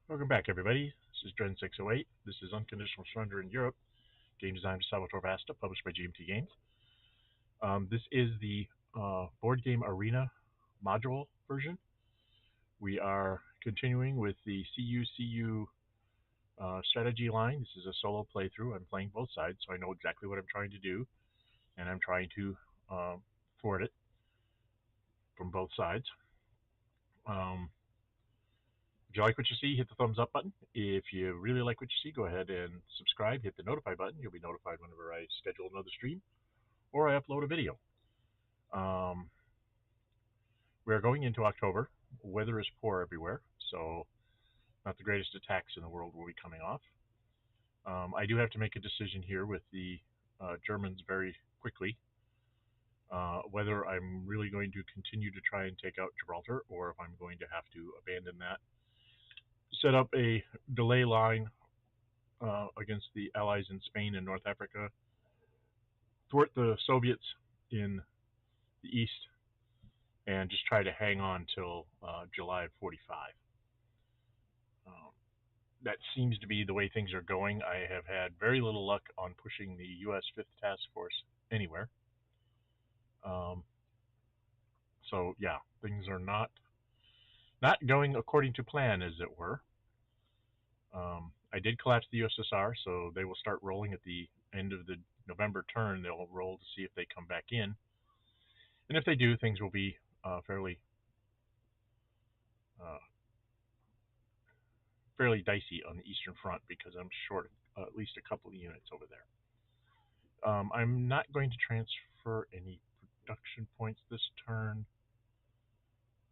Welcome back, everybody. This is Dren608. This is Unconditional Surrender in Europe, game designed by Salvatore Vasta, published by GMT Games. This is the board game arena module version. We are continuing with the CUCU strategy line. This is a solo playthrough. I'm playing both sides, so I know exactly what I'm trying to do, and I'm trying to thwart it from both sides. If you like what you see, hit the thumbs up button. If you really like what you see, go ahead and subscribe. Hit the notify button. You'll be notified whenever I schedule another stream or I upload a video. We're going into October. Weather is poor everywhere, so not the greatest attacks in the world will be coming off. I do have to make a decision here with the Germans very quickly, whether I'm really going to continue to try and take out Gibraltar or if I'm going to have to abandon that, set up a delay line against the Allies in Spain and North Africa, thwart the Soviets in the East, and just try to hang on till July of 45. That seems to be the way things are going. I have had very little luck on pushing the U.S. 5th Task Force anywhere. So yeah, things are not going according to plan, as it were. I did collapse the USSR, so they will start rolling at the end of the November turn. They'll roll to see if they come back in. And if they do, things will be fairly dicey on the Eastern Front because I'm short at least a couple of units over there. I'm not going to transfer any production points this turn.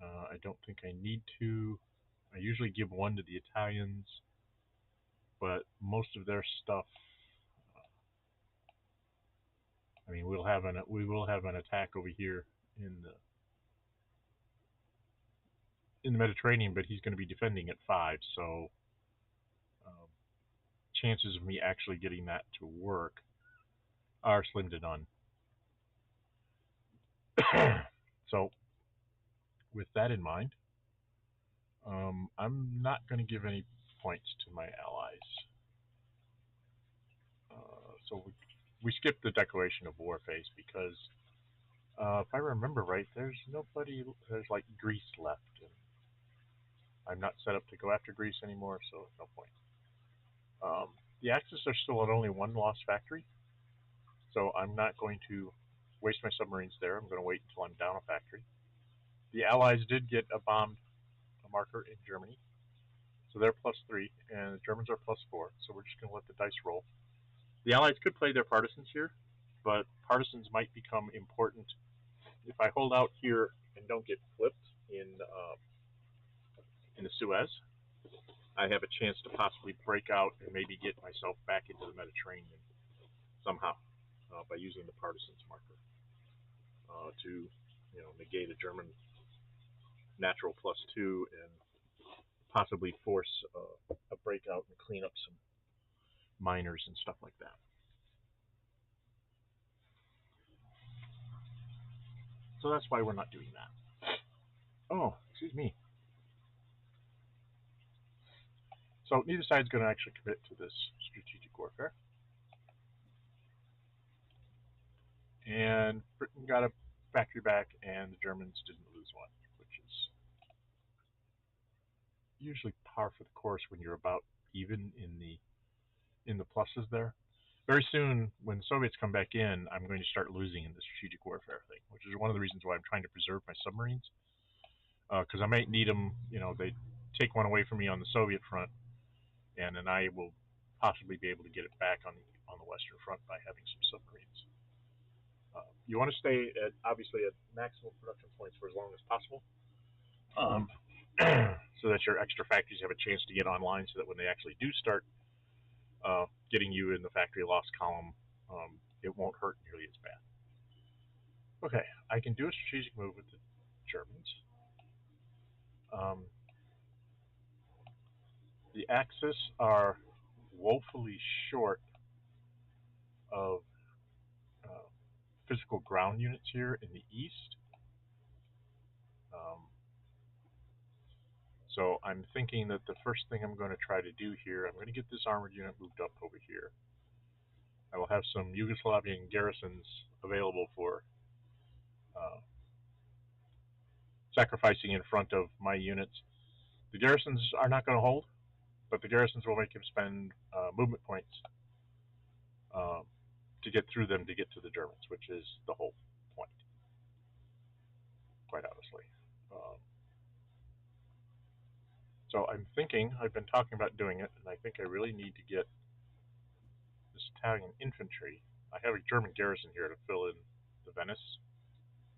I don't think I need to. I usually give one to the Italians, but most of their stuff. I mean, we will have an attack over here in the Mediterranean, but he's going to be defending at 5, so chances of me actually getting that to work are slim to none. So, with that in mind, I'm not going to give any points to my allies. So we skipped the declaration of war phase because, if I remember right, there's like Greece left, and I'm not set up to go after Greece anymore, so no point. The Axis are still at only one lost factory, so I'm not going to waste my submarines there. I'm going to wait until I'm down a factory. The Allies did get a marker in Germany, so they're +3, and the Germans are +4, so we're just going to let the dice roll. The Allies could play their partisans here, but partisans might become important. If I hold out here and don't get flipped in the Suez, I have a chance to possibly break out and maybe get myself back into the Mediterranean somehow by using the partisans marker to negate a German natural +2 and possibly force a breakout and clean up some miners and stuff like that. So that's why we're not doing that. Oh, excuse me. So neither side's going to actually commit to this strategic warfare. And Britain got a factory back, and the Germans didn't lose one, which is usually par for the course when you're about even in the pluses there. Very soon, when the Soviets come back in, I'm going to start losing in the strategic warfare thing, which is one of the reasons why I'm trying to preserve my submarines, because I might need them. They take one away from me on the Soviet front, and then I will possibly be able to get it back on the Western Front by having some submarines. You want to stay obviously at maximum production points for as long as possible, so that your extra factories have a chance to get online, so that when they actually do start getting you in the factory loss column, it won't hurt nearly as bad. Okay, I can do a strategic move with the Germans. The Axis are woefully short of physical ground units here in the east. So I'm thinking that the first thing I'm going to try to do here, I'm going to get this armored unit moved up over here. I will have some Yugoslavian garrisons available for uh, sacrificing in front of my units. The garrisons are not going to hold, but the garrisons will make him spend movement points um, to get through them to get to the Germans, which is the whole point, quite honestly. Um, so I'm thinking, I've been talking about doing it, and I think I really need to get this Italian infantry. I have a German garrison here to fill in the Venice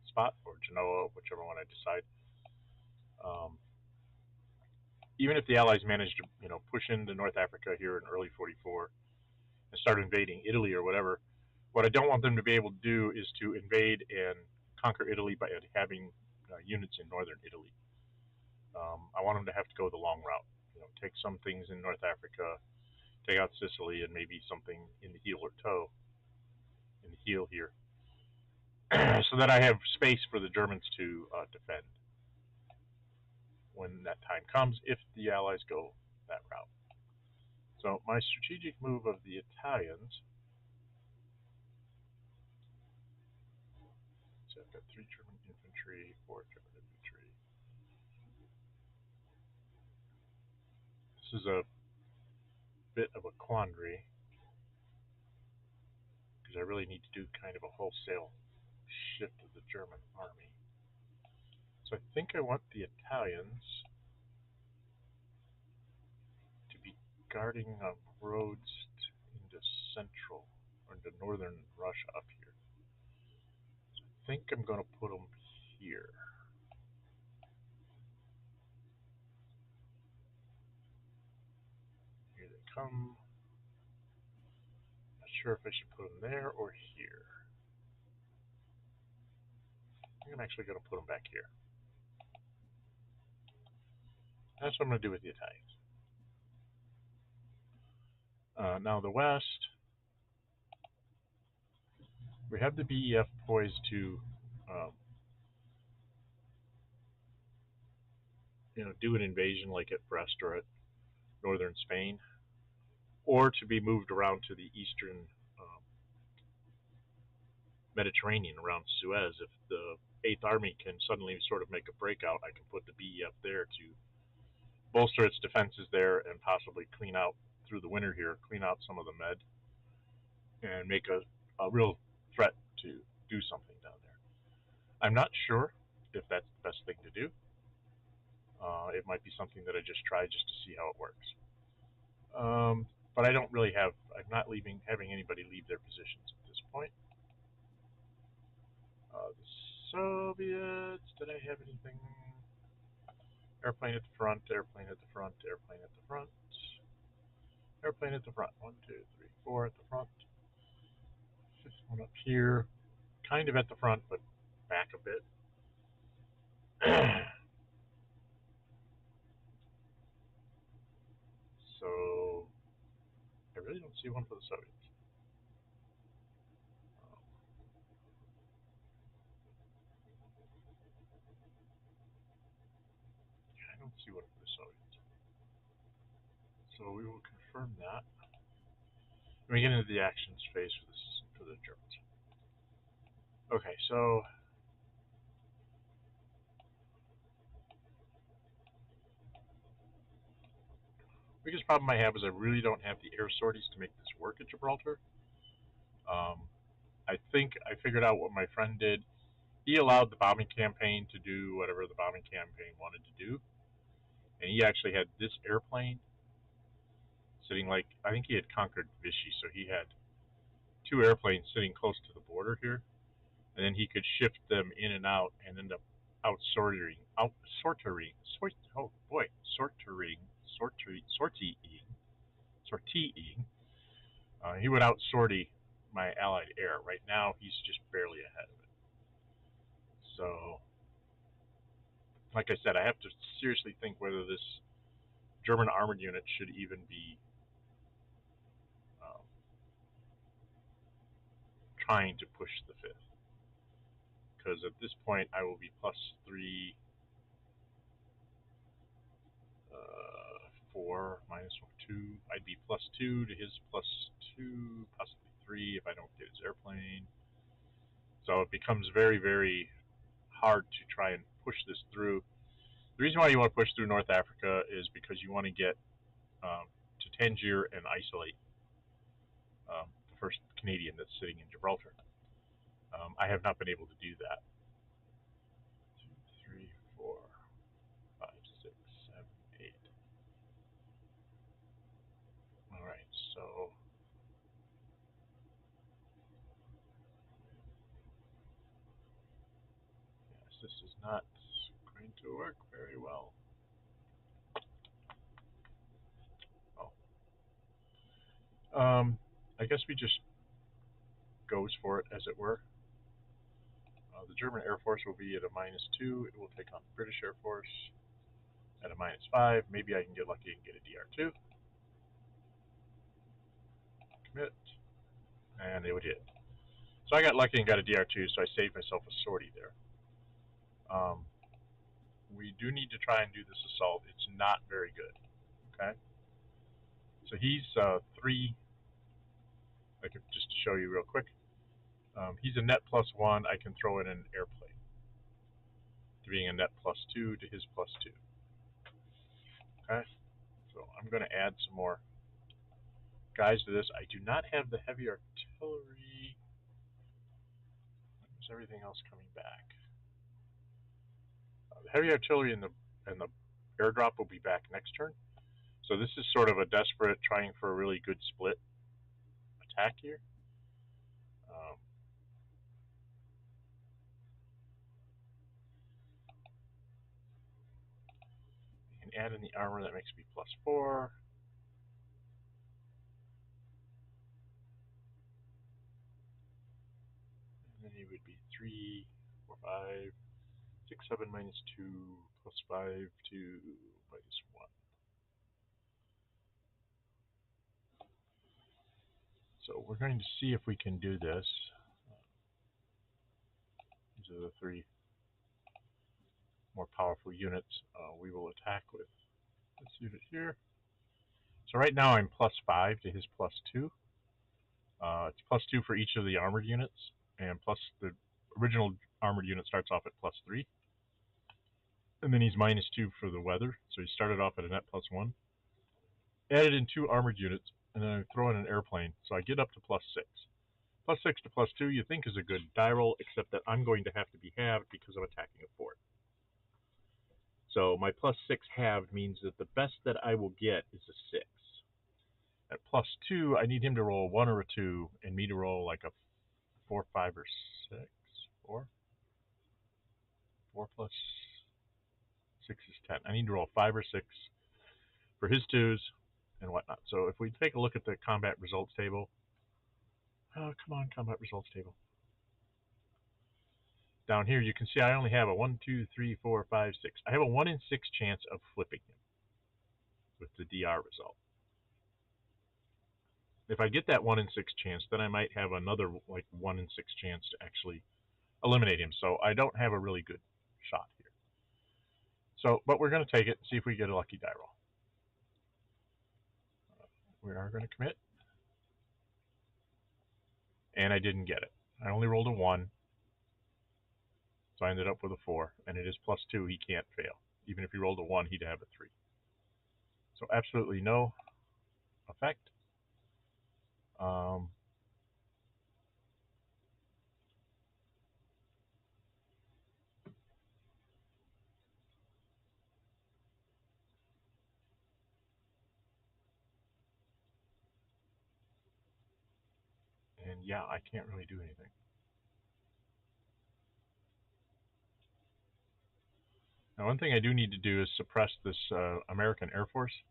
spot, or Genoa, whichever one I decide. Um, Even if the Allies manage to, push into North Africa here in early '44 and start invading Italy or whatever, what I don't want them to be able to do is to invade and conquer Italy by having units in northern Italy. I want them to have to go the long route. Take some things in North Africa, take out Sicily, and maybe something in the heel or toe, in the heel here, so that I have space for the Germans to defend when that time comes, if the Allies go that route. So my strategic move of the Italians, so I've got 3 German infantry, 4 German infantry. This is a bit of a quandary, because I really need to do kind of a wholesale shift of the German army. So I think I want the Italians to be guarding roads into central or into northern Russia up here. So I think I'm going to put them here. Here they come. Not sure if I should put them there or here. I think I'm actually going to put them back here. That's what I'm going to do with the Italians. Now the West, we have the BEF poised to, do an invasion like at Brest or at northern Spain, or to be moved around to the eastern Mediterranean around Suez. If the Eighth Army can suddenly sort of make a breakout, I can put the BEF there to bolster its defenses there and possibly clean out through the winter here, clean out some of the Med, and make a real threat to do something down there. I'm not sure if that's the best thing to do. It might be something that I just try just to see how it works. But I don't really have, I'm not having anybody leave their positions at this point. The Soviets, did I have anything? Airplane at the front, airplane at the front, airplane at the front, airplane at the front. 1, 2, 3, 4 at the front. 5th one up here, kind of at the front, but back a bit. So I really don't see one for the Soviets. I don't see one for the Soviets. So we will confirm that. When we get into the actions phase for the Germans. Okay, so the biggest problem I have is I really don't have the air sorties to make this work at Gibraltar. I think I figured out what my friend did. He allowed the bombing campaign to do whatever the bombing campaign wanted to do, and he actually had this airplane sitting I think he had conquered Vichy, so he had 2 airplanes sitting close to the border here, and then he could shift them in and out and end up sortying. He would sortie my Allied air. Right now, he's just barely ahead of it. So, like I said, I have to seriously think whether this German armored unit should even be trying to push the 5th. Because at this point, I will be +3 4, minus 2. I'd be +2 to his +2, possibly 3 if I don't get his airplane. So it becomes very, very hard to try and push this through. The reason why you want to push through North Africa is because you want to get to Tangier and isolate the first Canadian that's sitting in Gibraltar. I have not been able to do that. 2, 3, 4, 5, 6, 7, 8. All right, so yes, this is not going to work very well. Oh, I guess we just goes for it, as it were. The German Air Force will be at a -2. It will take on the British Air Force at a -5. Maybe I can get lucky and get a DR2. Commit. And it would hit. So I got lucky and got a DR2, so I saved myself a sortie there. We do need to try and do this assault. It's not very good. Okay? So he's 3. I could just show you real quick. He's a net +1. I can throw in an airplane to being a net +2 to his +2. Okay? So I'm going to add some more guys to this. I do not have the heavy artillery. When is everything else coming back? The heavy artillery and the airdrop will be back next turn. So this is sort of a desperate trying for a really good split attack here. And add in the armor, that makes me +4. And then he would be 3, 4, 5, 6, 7 -2 +5 to -1. So we're going to see if we can do this. These are the 3 more powerful units. We will attack with this unit here. So right now I'm +5 to his +2. It's +2 for each of the armored units, and plus the original armored unit starts off at +3. And then he's -2 for the weather, so he started off at a net +1. Added in 2 armored units, and then I throw in an airplane, so I get up to +6. +6 to +2 you think is a good die roll, except that I'm going to have to be halved because I'm attacking a fort. So my +6 halved means that the best that I will get is a 6. At +2, I need him to roll a 1 or a 2, and me to roll like a 4, 5, or 6. 4? 4 plus 6 is 10. I need to roll 5 or 6 for his 2s and whatnot. So if we take a look at the combat results table. Oh, come on, combat results table. Down here, you can see I only have a 1, 2, 3, 4, 5, 6. I have a 1 in 6 chance of flipping him with the DR result. If I get that 1 in 6 chance, then I might have another like 1 in 6 chance to actually eliminate him. So I don't have a really good shot here. So, but we're going to take it and see if we get a lucky die roll. We are going to commit. And I didn't get it. I only rolled a 1. So I ended up with a 4. And it is +2. He can't fail. Even if he rolled a 1, he'd have a 3. So absolutely no effect. And yeah, I can't really do anything. Now, one thing I do need to do is suppress this American Air Force,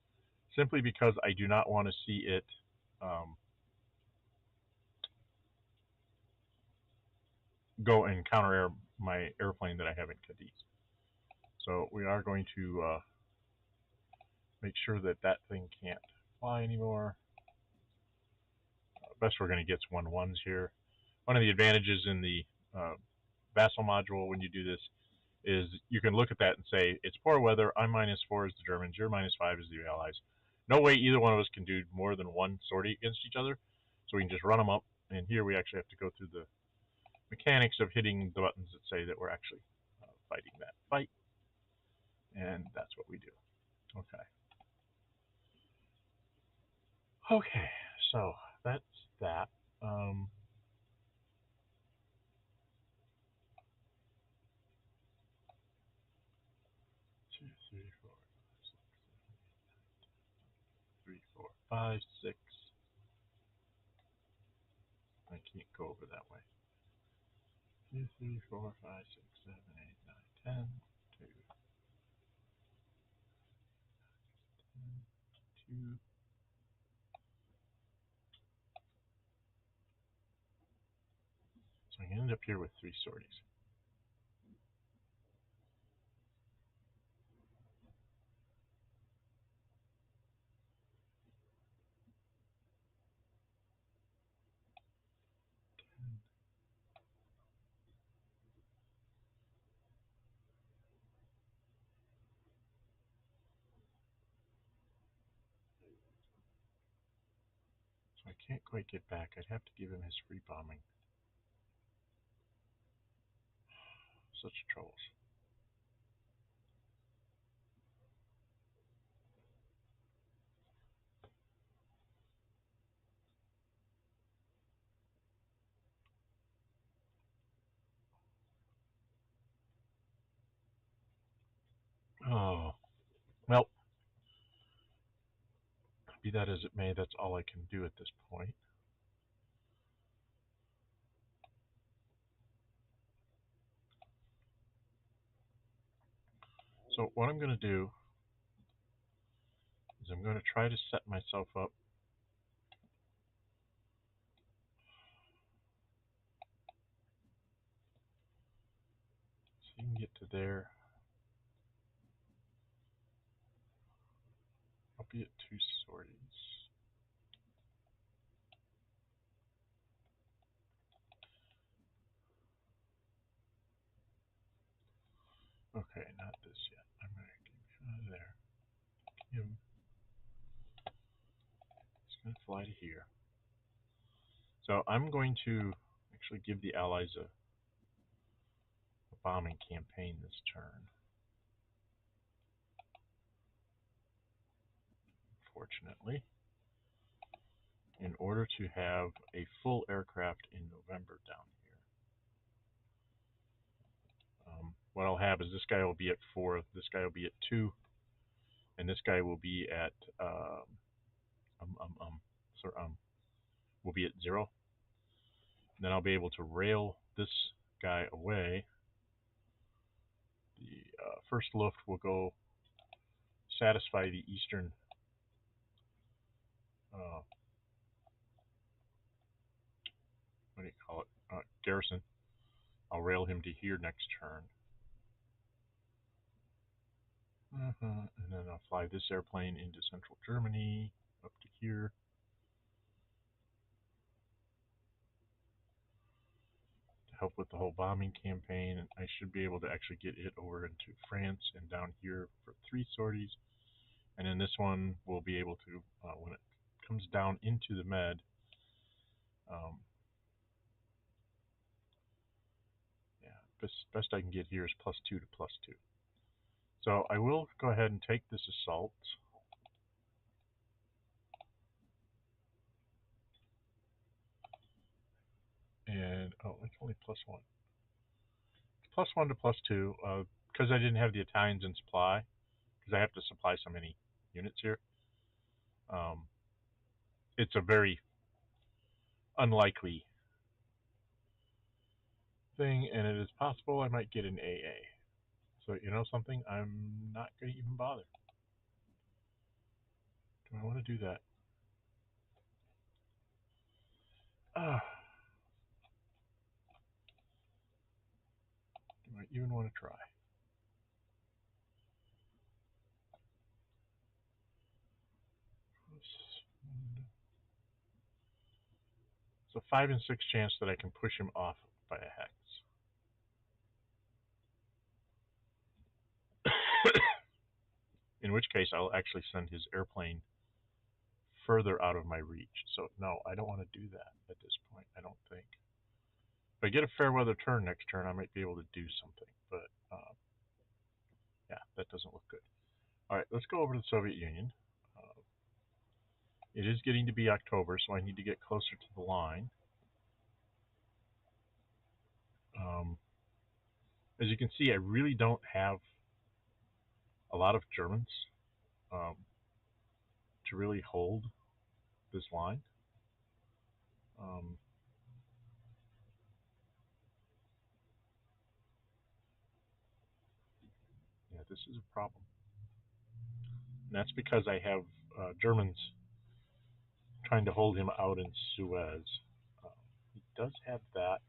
simply because I do not want to see it go and counter-air my airplane that I have in Cadiz. So we are going to make sure that that thing can't fly anymore. Best we're going to get is 1-1s here. One of the advantages in the vassal module when you do this is you can look at that and say, it's poor weather, I'm -4 as the Germans, you're -5 as the Allies. no way either one of us can do more than one sortie against each other, so we can just run them up. And here we actually have to go through the mechanics of hitting the buttons that say that we're actually fighting that fight, and that's what we do. Okay. Okay, so that's that. 2, 3, 4, 5, 6, 7, 8, 9, 10, 3, 4, 5, 6. I can't go over that way. 2, 3, 4, 5, 6, 7, 8, 9, 10, 2, 10, 2. So I end up here with 3 sorties. So I can't quite get back. I'd have to give him his free bombing. Such troubles. Oh, well, be that as it may, that's all I can do at this point. So what I'm going to do is I'm going to try to set myself up so you can get to there. I'll be at 2 sorties. Okay, not this yet. I'm going to get out of there. Him. He's going to fly to here. So I'm going to actually give the Allies a bombing campaign this turn. Fortunately, in order to have a full aircraft in November down here. What I'll have is this guy will be at 4, this guy will be at 2, and this guy will be at will be at 0. And then I'll be able to rail this guy away. The first Luft will go satisfy the eastern what do you call it, garrison. I'll rail him to here next turn. And then I'll fly this airplane into central Germany, up to here. To help with the whole bombing campaign, and I should be able to actually get it over into France and down here for 3 sorties. And then this one will be able to, when it comes down into the Med, yeah, best I can get here is +2 to +2. So I will go ahead and take this assault. And, oh, it's only +1. It's +1 to +2, because I didn't have the Italians in supply, because I have to supply so many units here. It's a very unlikely thing, and it is possible I might get an AA. So you know something? I'm not going to even bother. Do I want to do that? Do I even want to try? It's a 5 in 6 chance that I can push him off by a hex. In which case, I'll actually send his airplane further out of my reach. So no, I don't want to do that at this point, I don't think. If I get a fair weather turn next turn, I might be able to do something. But yeah, that doesn't look good. All right, let's go over to the Soviet Union. It is getting to be October, so I need to get closer to the line. As you can see, I really don't have a lot of Germans to really hold this line. Yeah, this is a problem. And that's because I have Germans trying to hold him out in Suez. He does have that.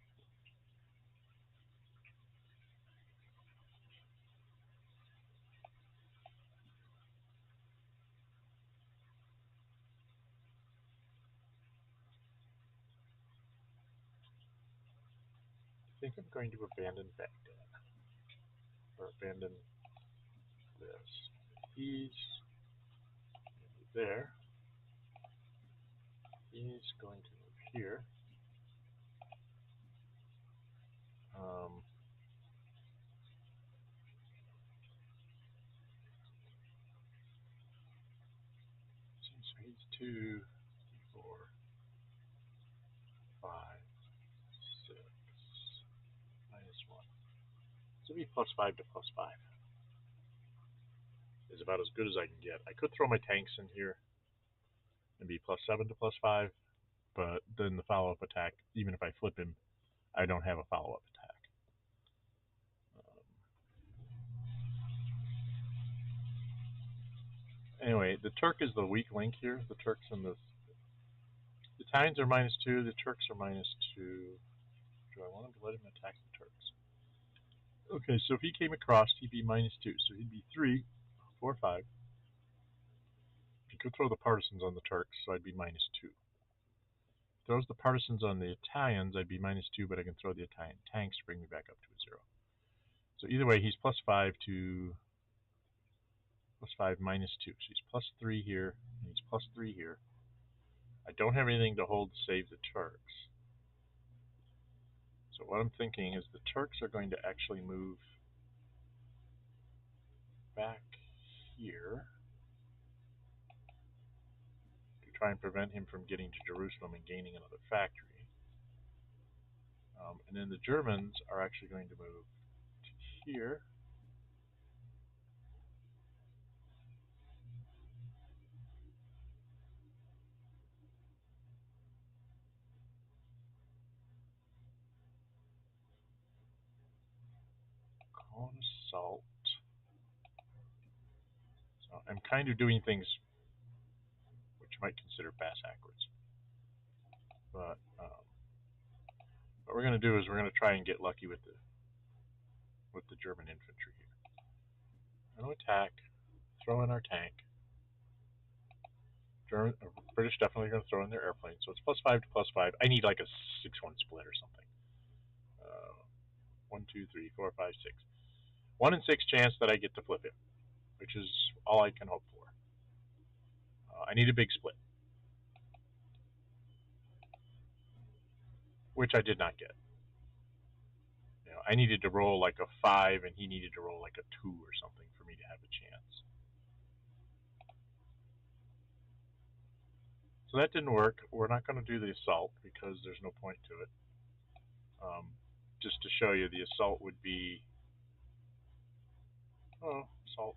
I think I'm going to abandon Baghdad. Or abandon this. He's there. He's going to move here. So he's 2, 4, 5, 6, -1. So be +5 to +5 is about as good as I can get. I could throw my tanks in here and be +7 to +5, but then the follow-up attack, even if I flip him, I don't have a follow-up attack. Anyway, the Turk is the weak link here. The Turks and the Italians are -2. The Turks are -2. Do I want to let him attack the Turks? Okay, so if he came across, he'd be -2. So he'd be 3, 4, 5. He could throw the partisans on the Turks, so I'd be -2. Throws the partisans on the Italians, I'd be -2, but I can throw the Italian tanks to bring me back up to a 0. So either way, he's +5 to +5 -2. So he's +3 here, and he's +3 here. I don't have anything to hold to save the Turks. So what I'm thinking is the Turks are going to actually move back here to try and prevent him from getting to Jerusalem and gaining another factory. And then the Germans are actually going to move to here. Call an assault. So I'm kind of doing things which you might consider backwards. But what we're going to do is we're going to try and get lucky with the German infantry here. I'm going to attack, throw in our tank. British definitely going to throw in their airplane, so it's +5 to +5. I need like a 6-1 split or something. 1, 2, 3, 4, 5, 6. 1 in 6 chance that I get to flip him, which is all I can hope for. I need a big split, which I did not get. You know, I needed to roll like a 5, and he needed to roll like a 2 or something for me to have a chance. So that didn't work. We're not going to do the assault because there's no point to it. Just to show you, the assault would be... Oh, assault.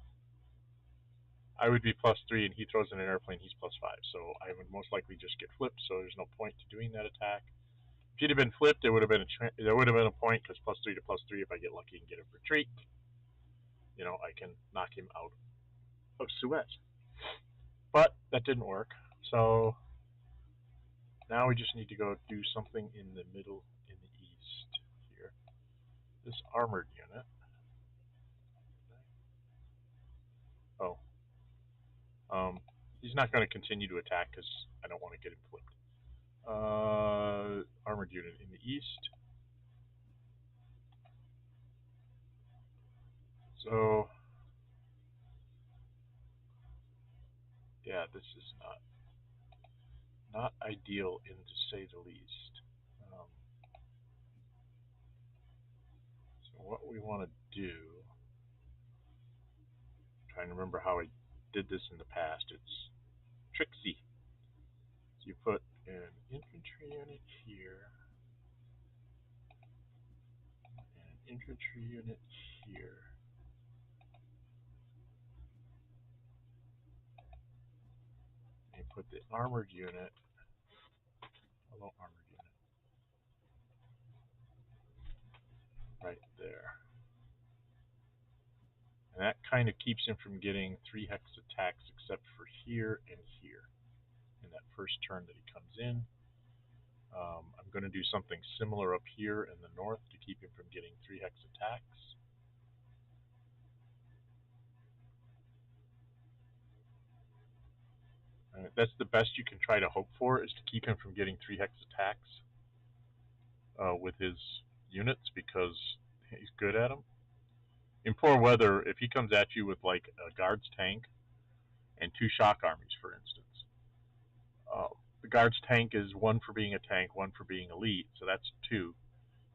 I would be +3 and he throws in an airplane, he's +5. So I would most likely just get flipped, so there's no point to doing that attack. If he'd have been flipped, there would have been a point, because +3 to +3, if I get lucky and get a retreat, you know, I can knock him out of Suez. But that didn't work. So now we just need to go do something in the middle, in the east here. This armored unit. Oh. He's not going to continue to attack because I don't want to get him flipped. Armored unit in the east. So, yeah, this is not not ideal in to say the least. Um, so what we want to do, I'm trying to remember how I did this in the past. It's tricksy. So you put an infantry unit here, and an infantry unit here. And you put the armored unit, hello armored unit, right there. And that kind of keeps him from getting 3 hex attacks except for here and here in that first turn that he comes in. I'm going to do something similar up here in the north to keep him from getting 3 hex attacks. That's the best you can try to hope for, is to keep him from getting 3 hex attacks with his units, because he's good at them. In poor weather, if he comes at you with like a guards tank and 2 shock armies, for instance, the guards tank is 1 for being a tank, 1 for being elite, so that's 2.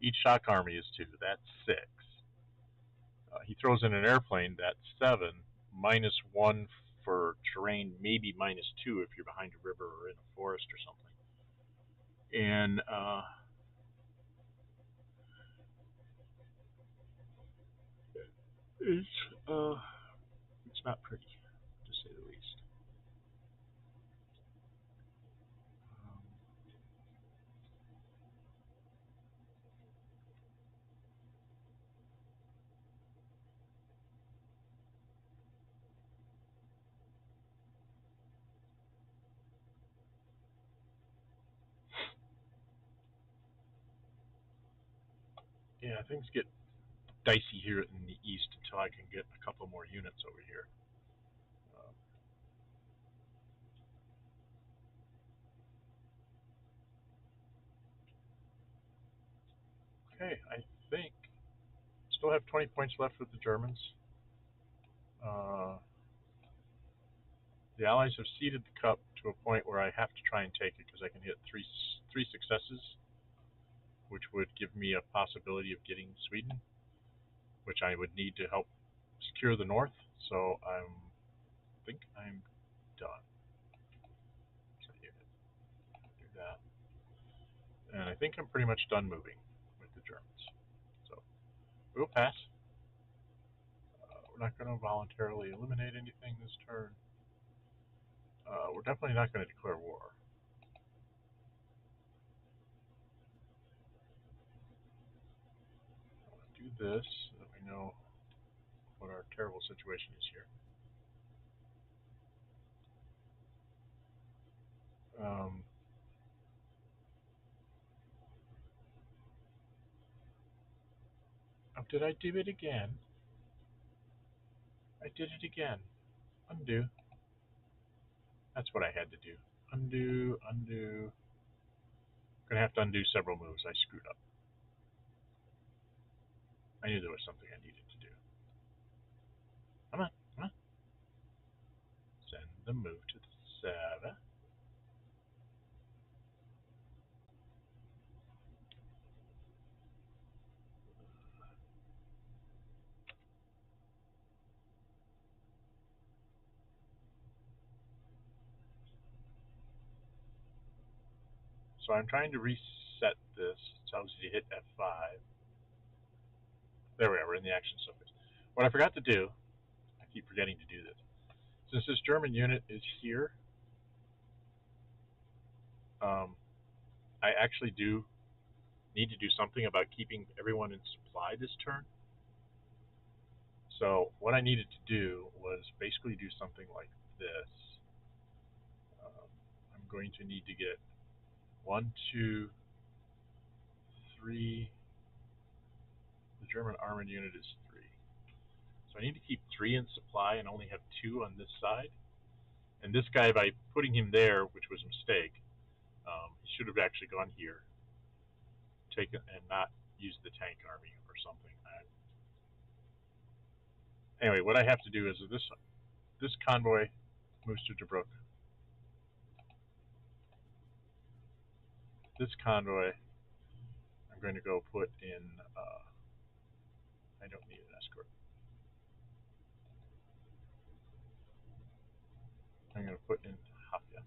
Each shock army is 2, that's 6. He throws in an airplane, that's 7, minus 1 for terrain, maybe minus 2 if you're behind a river or in a forest or something. And it's not pretty, to say the least. Um, yeah, things get dicey here in the east until I can get a couple more units over here. Um, okay, I think still have 20 points left with the Germans. Uh, the Allies have ceded the cup to a point where I have to try and take it because I can hit three successes, which would give me a possibility of getting Sweden, which I would need to help secure the north. So I think I'm done. So do that, and I think I'm pretty much done moving with the Germans. So we'll pass. We're not going to voluntarily eliminate anything this turn. We're definitely not going to declare war. I'll do this so that we know what our terrible situation is here. Oh, did I do it again? I did it again. Undo. That's what I had to do. Undo, undo. I'm going to have to undo several moves. I screwed up. I knew there was something I needed to do. Come on, come on. Send the move to the server. So I'm trying to reset this. It tells you to hit F5. There we are. We're in the action surface. What I forgot to do, I keep forgetting to do this. Since this German unit is here, I actually do need to do something about keeping everyone in supply this turn. So what I needed to do was basically do something like this. I'm going to need to get 1, 2, 3. The German armored unit is 3. So I need to keep 3 in supply and only have 2 on this side. And this guy, by putting him there, which was a mistake, he should have actually gone here, taken, and not used the tank army or something. Anyway, what I have to do is this convoy moves to Gibraltar. this convoy I'm going to go put in, I don't need an escort. I'm going to put in Hafia.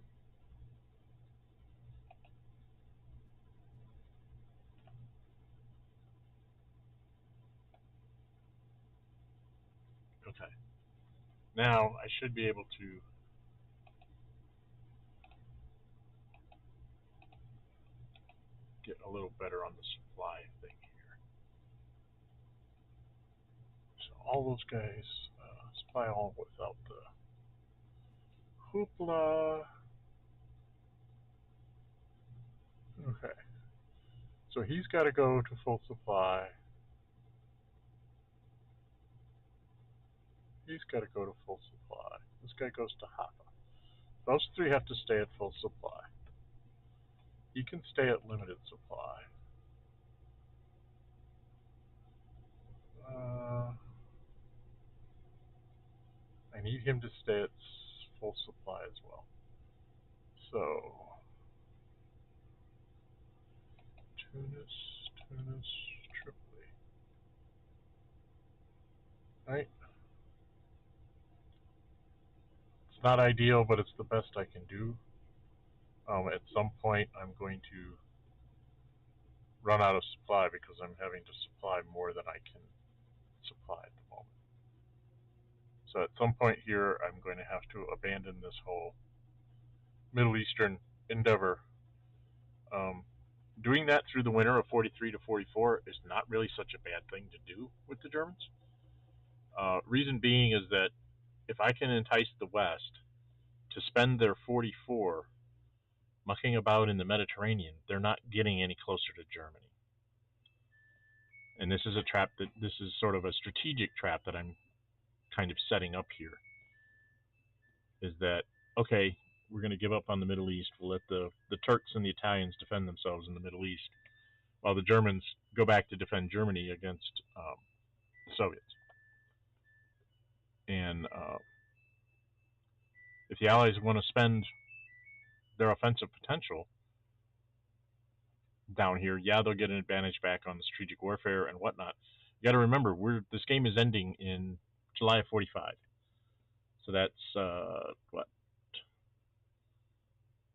Okay. Now I should be able to get a little better on the supply thing here. So all those guys, supply all without the hoopla. Okay. So he's got to go to full supply. He's got to go to full supply. This guy goes to Hafa. Those three have to stay at full supply. He can stay at limited supply. I need him to stay at full supply as well. So, Tunis, Tripoli. Right? It's not ideal, but it's the best I can do. At some point, I'm going to run out of supply because I'm having to supply more than I can supply at the moment. So at some point here, I'm going to have to abandon this whole Middle Eastern endeavor. Doing that through the winter of 43 to 44 is not really such a bad thing to do with the Germans. Reason being is that if I can entice the West to spend their 44 mucking about in the Mediterranean, they're not getting any closer to Germany. And this is a trap this is sort of a strategic trap that I'm kind of setting up here. Is that, okay, we're going to give up on the Middle East. We'll let the Turks and the Italians defend themselves in the Middle East, while the Germans go back to defend Germany against the Soviets. And if the Allies want to spend their offensive potential down here, yeah, they'll get an advantage back on the strategic warfare and whatnot. You got to remember, this game is ending in July of 45. So that's, what?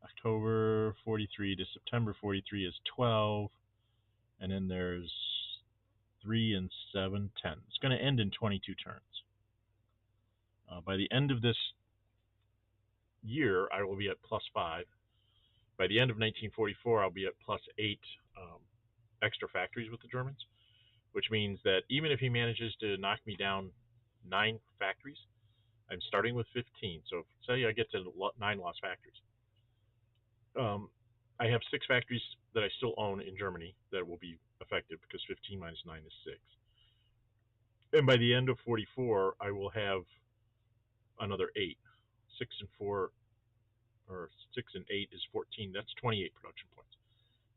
October 43 to September 43 is 12. And then there's 3 and 7, 10. It's going to end in 22 turns. By the end of this year, I will be at +5. By the end of 1944, I'll be at +8 extra factories with the Germans, which means that even if he manages to knock me down 9 factories, I'm starting with 15. So say I get to 9 lost factories. I have 6 factories that I still own in Germany that will be effective because 15 minus 9 is 6. And by the end of 44, I will have another 8. 6 and 4, or 6 and 8 is 14. That's 28 production points.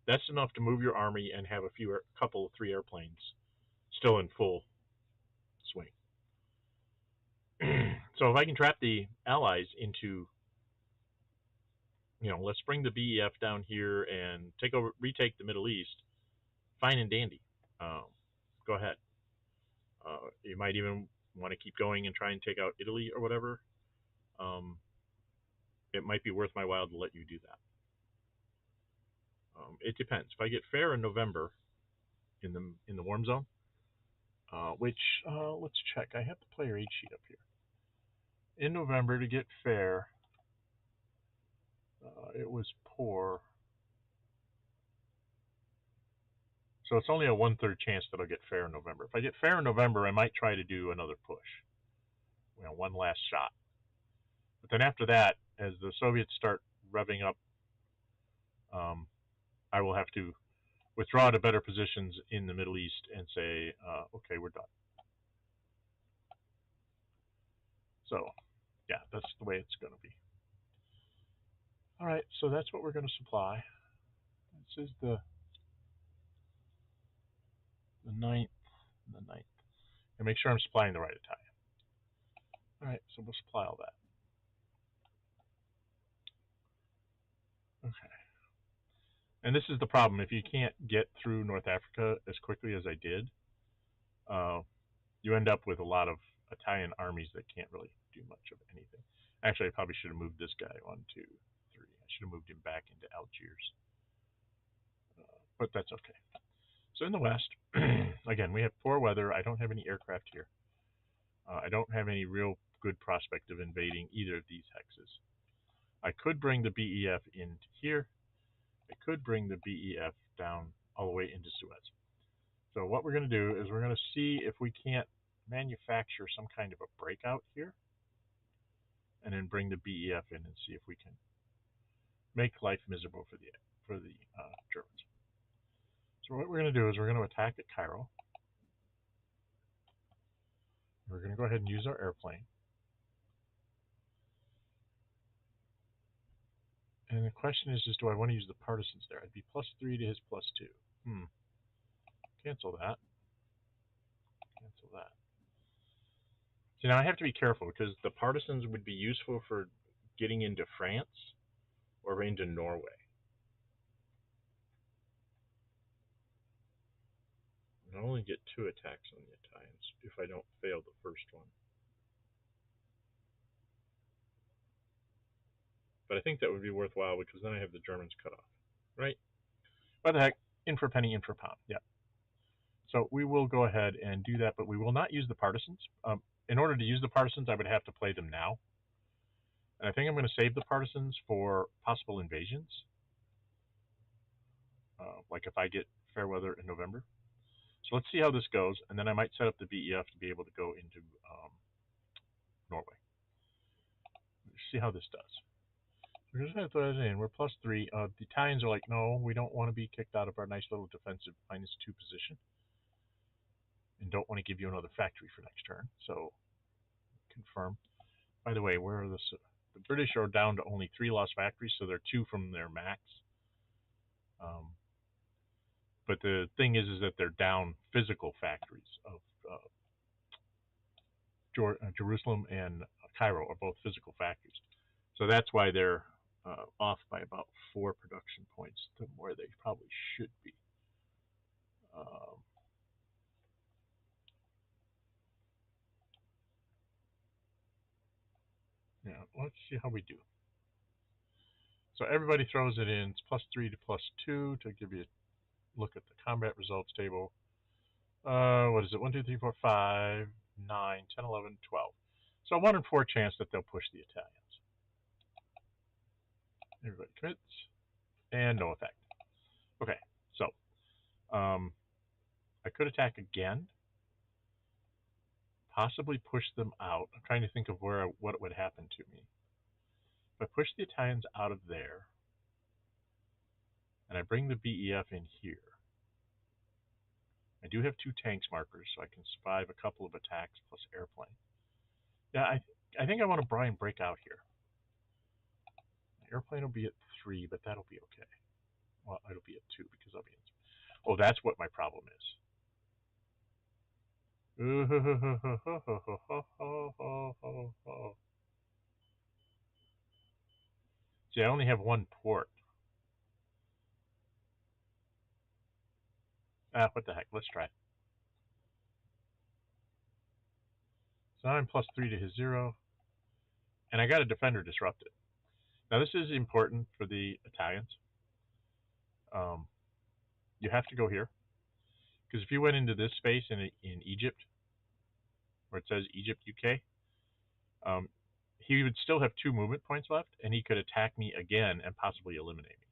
That's enough to move your army and have a couple, 3 airplanes still in full swing. So if I can trap the Allies into, let's bring the BEF down here and retake the Middle East, fine and dandy. Go ahead. You might even want to keep going and try and take out Italy or whatever. It might be worth my while to let you do that. It depends. If I get fair in November in the warm zone, which let's check. I have the player aid sheet up here. In November, to get fair, it was poor. So it's only a 1/3 chance that I'll get fair in November. If I get fair in November, I might try to do another push. One last shot. But then after that, as the Soviets start revving up, I will have to withdraw to better positions in the Middle East and say, okay, we're done. So, yeah, that's the way it's going to be. All right, so that's what we're going to supply. This is the 9th, and the 9th. And make sure I'm supplying the right Italian. All right, so we'll supply all that. Okay. And this is the problem. If you can't get through North Africa as quickly as I did, uh, you end up with a lot of Italian armies that can't really do much of anything. Actually, I probably should have moved this guy 1, 2, 3. I should have moved him back into Algiers, but that's okay. So in the west, again, we have poor weather. I don't have any aircraft here. I don't have any real good prospect of invading either of these hexes. I could bring the BEF into here. I could bring the BEF down all the way into Suez. So what we're going to do is we're going to see if we can't manufacture some kind of a breakout here, and then bring the BEF in and see if we can make life miserable for the Germans. So what we're going to do is we're going to attack at Cairo. We're going to go ahead and use our airplane. And the question is do I want to use the partisans there? I'd be +3 to his +2. Cancel that. Cancel that. So now I have to be careful because the partisans would be useful for getting into France or into Norway. I only get 2 attacks on the Italians if I don't fail the first one. But I think that would be worthwhile because then I have the Germans cut off. Right? What the heck? In for penny, in for pound. Yeah. So we will go ahead and do that, but we will not use the partisans. In order to use the partisans, I would have to play them now. And I think I'm going to save the partisans for possible invasions. Like if I get fair weather in November. So let's see how this goes, and then I might set up the BEF to be able to go into Norway. Let's see how this does. We're just going to throw that in. We're +3. The Italians are like, no, we don't want to be kicked out of our nice little defensive -2 position. And don't want to give you another factory for next turn. So confirm. By the way, where are the British are down to only 3 lost factories, so they're 2 from their max. But the thing is that they're down physical factories of Jerusalem and Cairo are both physical factories. So that's why they're off by about 4 production points than where they probably should be. Yeah, let's see how we do. So everybody throws it in. It's +3 to +2 to give you a look at the combat results table. What is it? 1, 2, 3, 4, 5, 9, 10, 11, 12. So a 1 in 4 chance that they'll push the Italians. Everybody commits. And no effect. Okay, so I could attack again. Possibly push them out. I'm trying to think of what would happen to me. If I push the Italians out of there, and I bring the BEF in here, I do have 2 tanks markers, so I can survive a couple of attacks plus airplane. Yeah, I think I want to try and break out here. The airplane will be at 3, but that'll be okay. Well, it'll be at 2 because I'll be in. Oh, that's what my problem is. See, I only have 1 port. What the heck? Let's try it. So I'm +3 to his 0. And I got a defender disrupted. Now this is important for the Italians. You have to go here. Because if you went into this space in Egypt, where it says Egypt, UK, he would still have 2 movement points left, and he could attack me again and possibly eliminate me.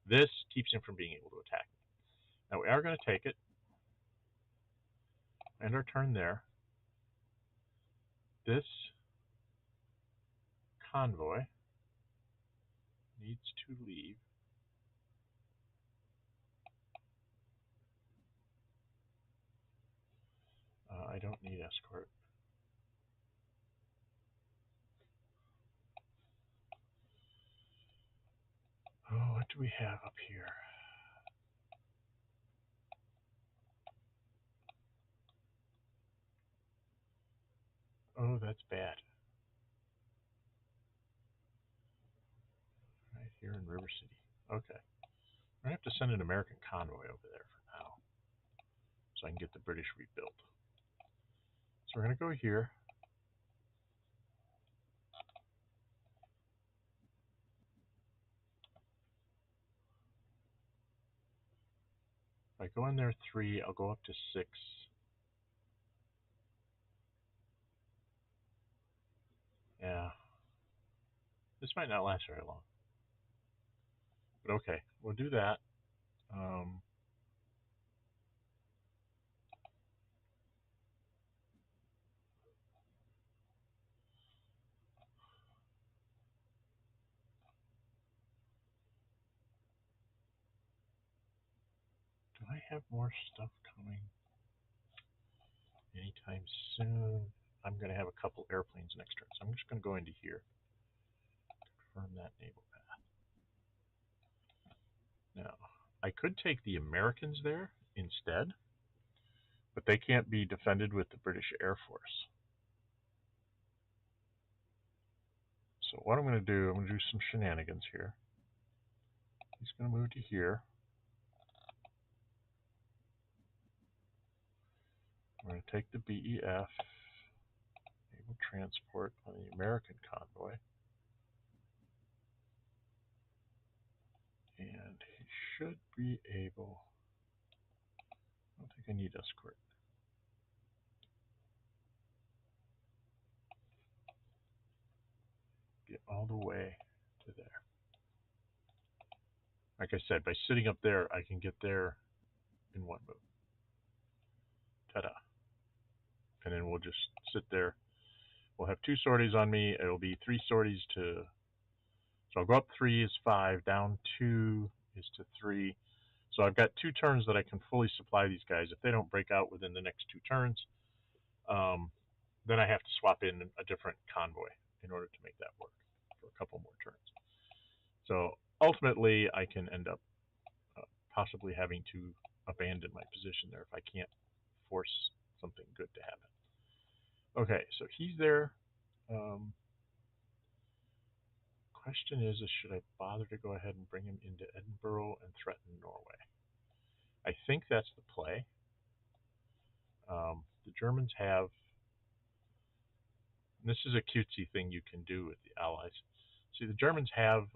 This keeps him from being able to attack me. Now we are going to take it. End our turn there. This convoy needs to leave. I don't need escort. Oh, what do we have up here? Oh, that's bad. Right here in River City. Okay. I have to send an American convoy over there for now, so I can get the British rebuilt. So we're going to go here. If I go in there 3, I'll go up to 6. Yeah. This might not last very long. But okay, we'll do that. Do I have more stuff coming anytime soon? I'm going to have a couple airplanes next turn, so I'm just going to go into here. Confirm that naval path. Now, I could take the Americans there instead, but they can't be defended with the British Air Force. So what I'm going to do, I'm going to do some shenanigans here. He's going to move to here. I'm going to take the BEF, naval transport on the American convoy. And he should be able, I don't think I need escort. Get all the way to there. Like I said, by sitting up there, I can get there in one move. Ta-da. And then we'll just sit there. We'll have 2 sorties on me. It'll be 3 sorties to, so I'll go up 3 is 5, down 2 is to 3. So I've got 2 turns that I can fully supply these guys. If they don't break out within the next 2 turns, then I have to swap in a different convoy in order to make that work for a couple more turns. So ultimately, I can end up possibly having to abandon my position there if I can't force something good to happen. Okay, so he's there. Question is, should I bother to go ahead and bring him into Edinburgh and threaten Norway? I think that's the play. The Germans have, and this is a cutesy thing you can do with the Allies. See, the Germans have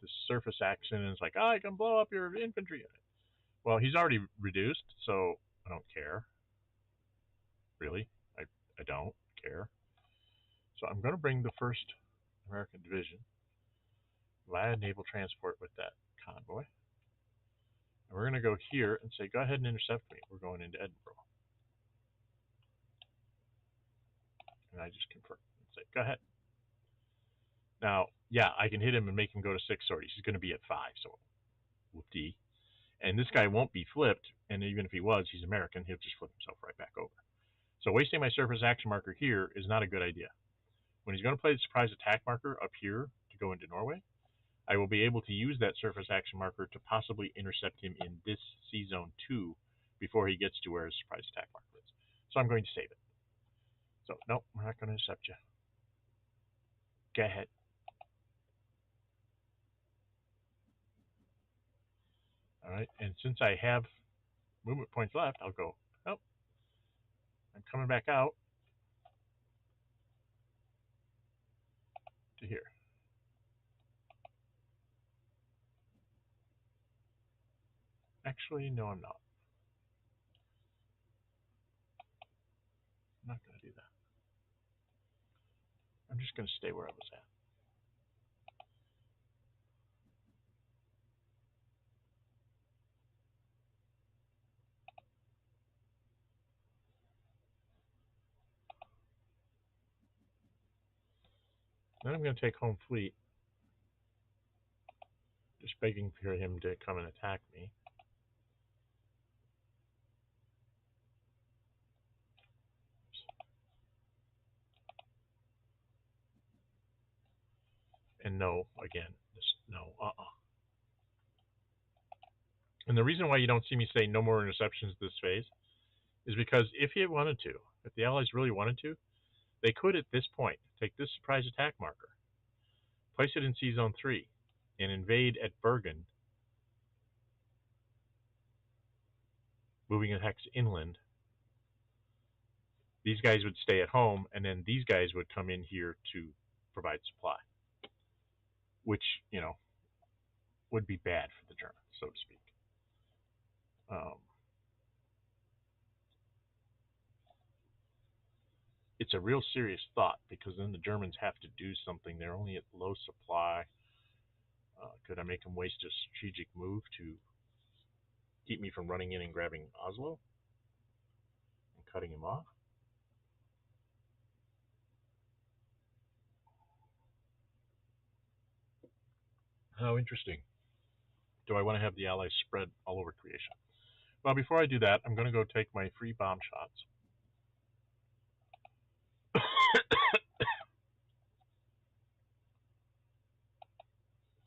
this surface action, and it's like, I can blow up your infantry unit. Well, he's already reduced, so I don't care. Really, I don't care. So I'm going to bring the 1st American Division via naval transport with that convoy. And we're going to go here and say, go ahead and intercept me. We're going into Edinburgh. And I just confirm and say, go ahead. Now, yeah, I can hit him and make him go to 6 sorties. He's going to be at 5, so whoop-dee. And this guy won't be flipped, and even if he was, he's American, he'll just flip himself right back over. So wasting my surface action marker here is not a good idea. When he's going to play the surprise attack marker up here to go into Norway, I will be able to use that surface action marker to possibly intercept him in this Sea Zone 2 before he gets to where his surprise attack marker is. So I'm going to save it. So, no, we're not going to intercept you. Go ahead. All right, and since I have movement points left, I'll go, oh, I'm coming back out to here. Actually, no, I'm not. I'm not going to do that. I'm just going to stay where I was at. Then I'm going to take home fleet, just begging for him to come and attack me. And no, again, this, no, And the reason why you don't see me say no more interceptions this phase is because if he wanted to, if the Allies really wanted to, they could at this point take this surprise attack marker, place it in Sea Zone 3, and invade at Bergen moving a hex inland, these guys would stay at home, and then these guys would come in here to provide supply, which, would be bad for the Germans, so to speak. It's a real serious thought, because then the Germans have to do something. They're only at low supply. Could I make them waste a strategic move to keep me from running in and grabbing Oslo and cutting him off? How interesting. Do I want to have the Allies spread all over creation? Well, before I do that, I'm going to go take my free bomb shots.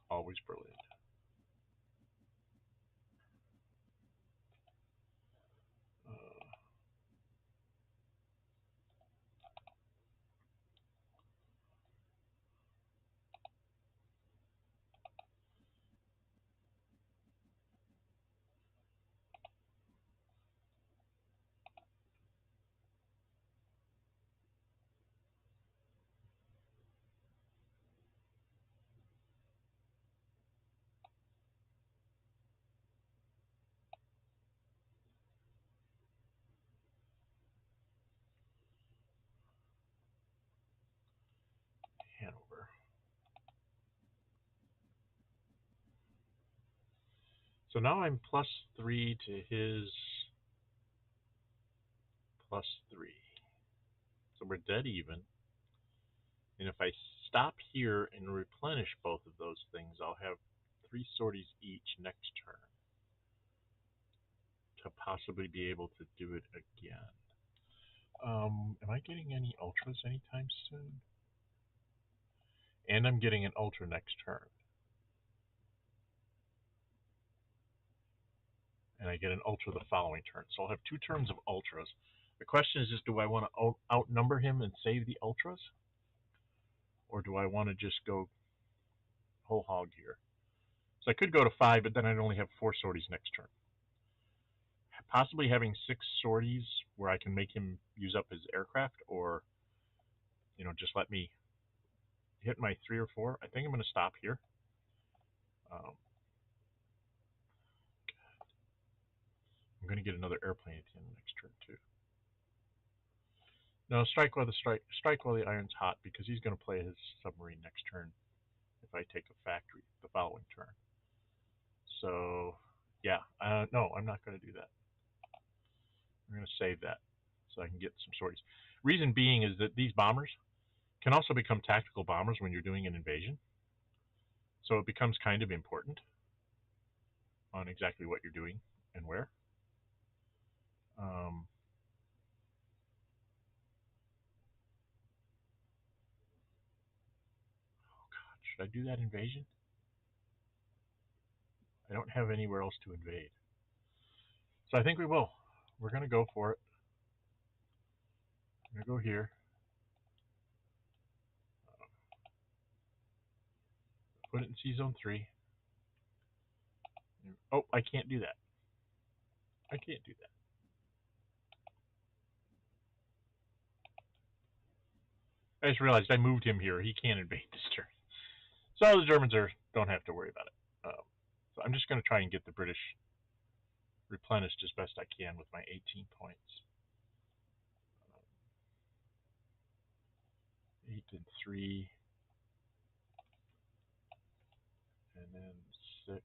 Always brilliant. Hanover. So now I'm +3 to his +3. So we're dead even. And if I stop here and replenish both of those things, I'll have 3 sorties each next turn to possibly be able to do it again. Am I getting any ultras anytime soon? And I'm getting an ultra next turn. And I get an ultra the following turn. So I'll have 2 turns of ultras. The question is just, do I want to outnumber him and save the ultras? Or do I want to just go whole hog here? So I could go to 5, but then I'd only have 4 sorties next turn. Possibly having 6 sorties where I can make him use up his aircraft, or just let me hit my 3 or 4. I think I'm going to stop here. I'm going to get another airplane at the end of next turn too. No, strike while the iron's hot, because he's going to play his submarine next turn if I take a factory the following turn. So yeah, no, I'm not going to do that. I'm going to save that so I can get some sorties. Reason being is that these bombers can also become tactical bombers when you're doing an invasion. So it becomes kind of important on exactly what you're doing and where. Oh God, should I do that invasion? I don't have anywhere else to invade. So I think we will. We're going to go for it. I'm going to go here. Put it in C Zone 3. Oh, I can't do that. I can't do that. I just realized I moved him here. He can't invade this turn. So the Germans don't have to worry about it. So I'm just going to try and get the British replenished as best I can with my 18 points. 8 and 3. And then 6.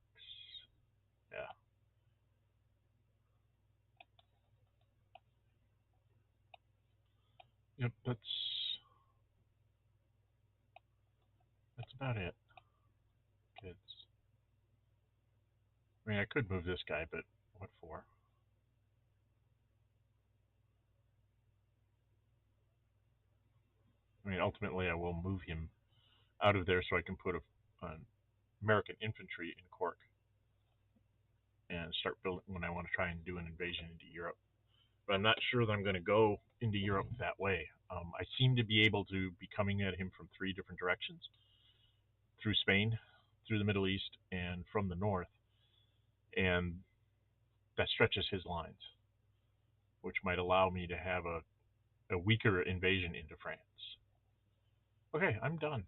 Yeah. Yep, that's about it, kids. I mean, I could move this guy, but what for? I mean, ultimately, I will move him out of there so I can put an American infantry in Cork and start building when I want to try and do an invasion into Europe. But I'm not sure that I'm going to go into Europe that way. I seem to be able to be coming at him from 3 different directions: through Spain, through the Middle East, and from the north. And that stretches his lines. which might allow me to have a weaker invasion into France. Okay, I'm done.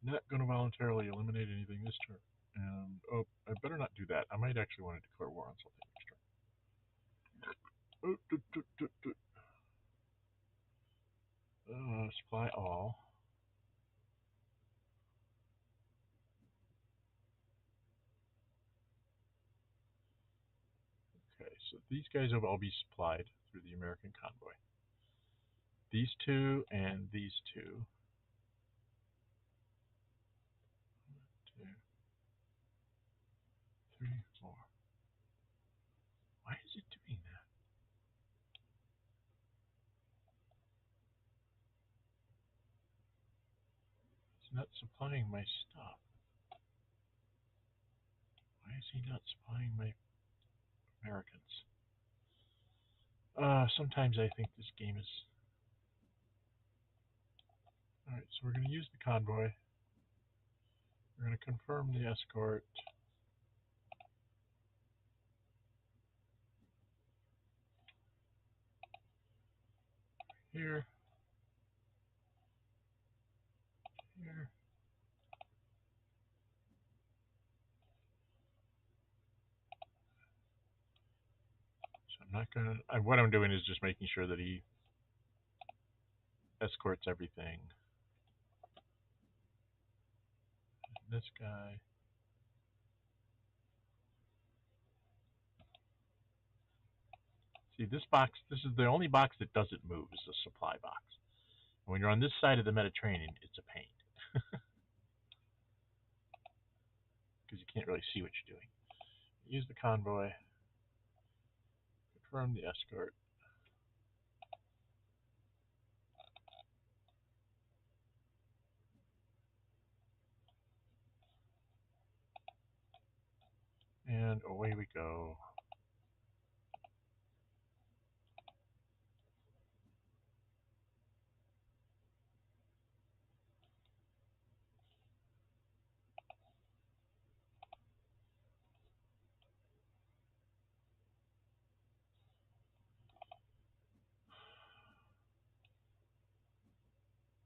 Not going to voluntarily eliminate anything this turn. And, oh, I better not do that. I might actually want to declare war on something next turn. Supply all. Okay, so these guys will all be supplied through the American convoy. These two and these two. 1, 2, 3, 4. Why is it doing that? It's not supplying my stuff. Why is he not supplying my Americans? Sometimes I think this game is... Alright, so we're going to use the convoy. We're going to confirm the escort. Here. Here. So I'm not going to... What I'm doing is just making sure that he escorts everything. And this guy... See, this box, this is the only box that doesn't move, is the supply box. And when you're on this side of the Mediterranean, it's a pain. Because you can't really see what you're doing. Use the convoy. Confirm the escort. And away we go.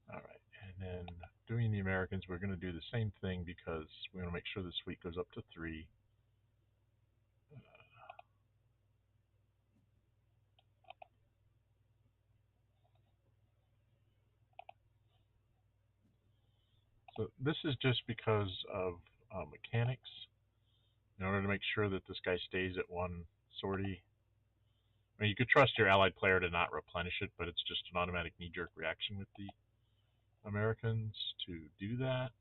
Alright, and then doing the Americans, we're going to do the same thing because we want to make sure this fleet goes up to 3. So this is just because of mechanics. In order to make sure that this guy stays at 1 sortie. I mean, you could trust your allied player to not replenish it, but it's just an automatic knee-jerk reaction with the Americans to do that.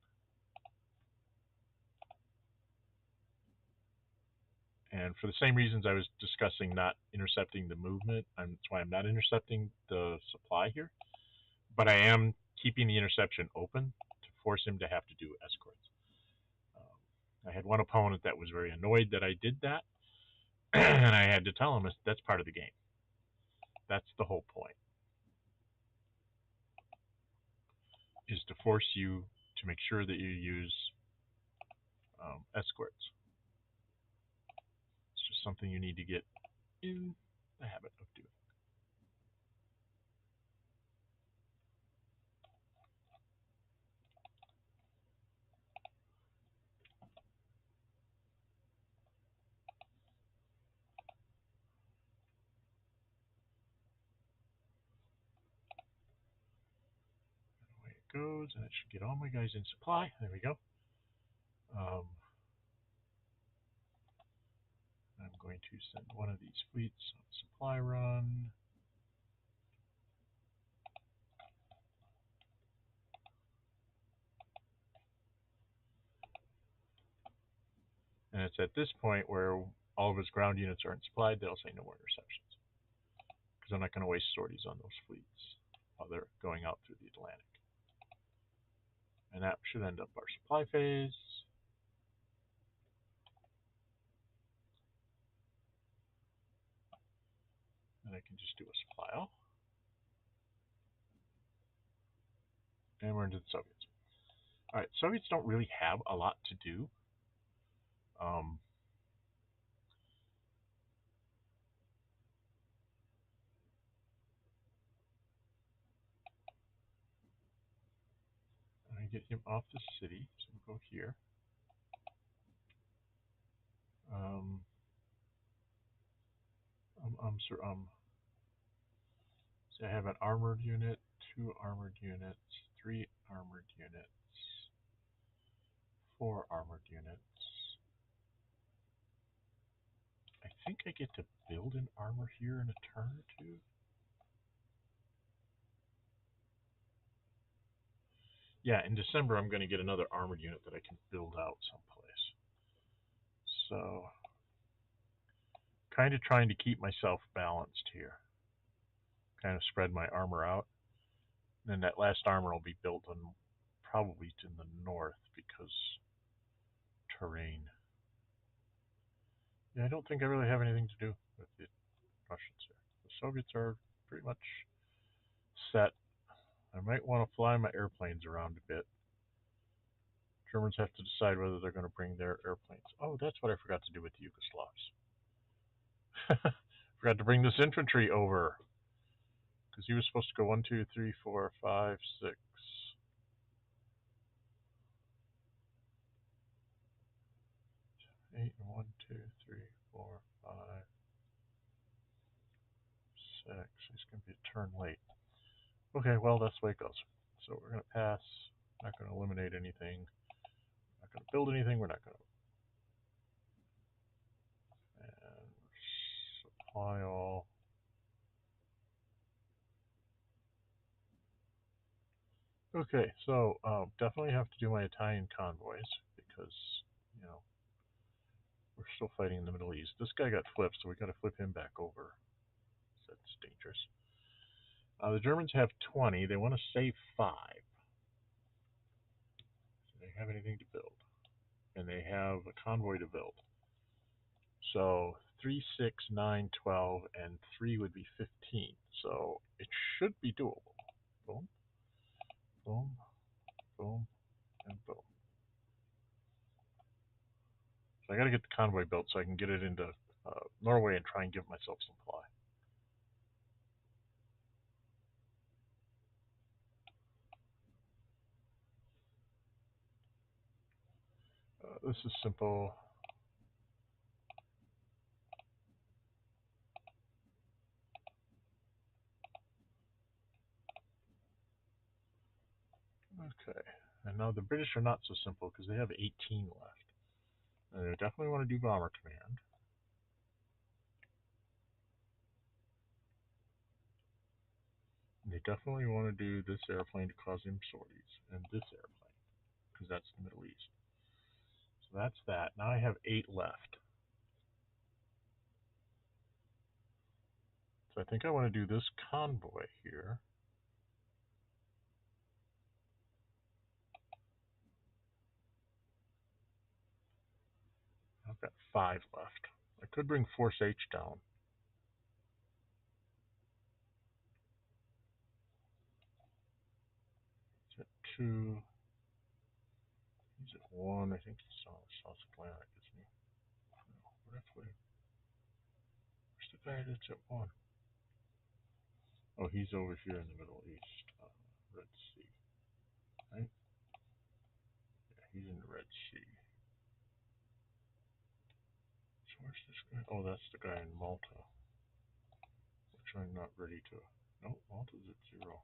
And for the same reasons I was discussing not intercepting the movement, that's why I'm not intercepting the supply here. But I am keeping the interception open to force him to have to do escorts. I had one opponent that was very annoyed that I did that, and I had to tell him that's part of the game. That's the whole point, is to force you to make sure that you use escorts. It's just something you need to get in the habit of doing. Goes, and it should get all my guys in supply. There we go. I'm going to send one of these fleets on supply run. And it's at this point where all of his ground units aren't supplied, they'll say no more interceptions. Because I'm not going to waste sorties on those fleets while they're going out through the Atlantic. And that should end up our supply phase. And I can just do a supply all. And we're into the Soviets. Alright, Soviets don't really have a lot to do. get him off the city, so we'll go here. So I have an armored unit, 2 armored units, 3 armored units, 4 armored units. I think I get to build an armor here in a turn or two. Yeah, in December I'm going to get another armored unit that I can build out someplace. So, kind of trying to keep myself balanced here. Kind of spread my armor out. And then that last armor will be built on probably in the north because terrain. Yeah, I don't think I really have anything to do with the Russians here. The Soviets are pretty much set. I might want to fly my airplanes around a bit. Germans have to decide whether they're going to bring their airplanes. Oh, that's what I forgot to do with the Yugoslavs. Forgot to bring this infantry over. Because he was supposed to go 1, 2, 3, 4, 5, 6. 8, 1, 2, 3, 4, 5, 6. He's going to be a turn late. Okay, well, that's the way it goes. So we're going to pass. Not going to eliminate anything. Not going to build anything. We're not going to. And supply all. Okay, so definitely have to do my Italian convoys because, you know, we're still fighting in the Middle East. This guy got flipped, so we got to flip him back over. So that's dangerous. The Germans have 20. They want to save 5. So they have anything to build. And they have a convoy to build. So 3, 6, 9, 12, and 3 would be 15. So it should be doable. Boom, boom, boom, and boom. So I got to get the convoy built so I can get it into Norway and try and give myself some fly. This is simple. Okay, and now the British are not so simple because they have 18 left. And they definitely want to do Bomber Command. And they definitely want to do this airplane to cause him sorties, and this airplane, because that's the Middle East. So that's that. Now I have 8 left. So I think I want to do this convoy here. I've got 5 left. I could bring Force H down. He's at 2. He's at 1. I think he's on the South Atlantic, isn't he? No, what if we... Where's the guy that's at 1? Oh, he's over here in the Middle East. Red Sea. Right? Yeah, he's in the Red Sea. So where's this guy? Oh, that's the guy in Malta. Which I'm not ready to... No, Malta's at 0.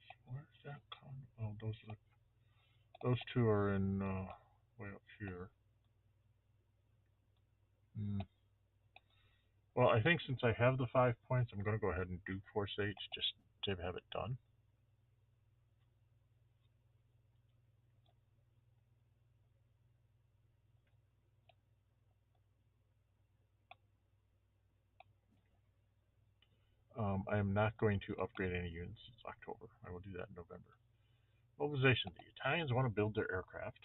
So where's that con... Oh, those 2 are in way up here. Well, I think since I have the 5 points, I'm going to go ahead and do Force H just to have it done. I am not going to upgrade any units since October. I will do that in November. Mobilization. The Italians want to build their aircraft.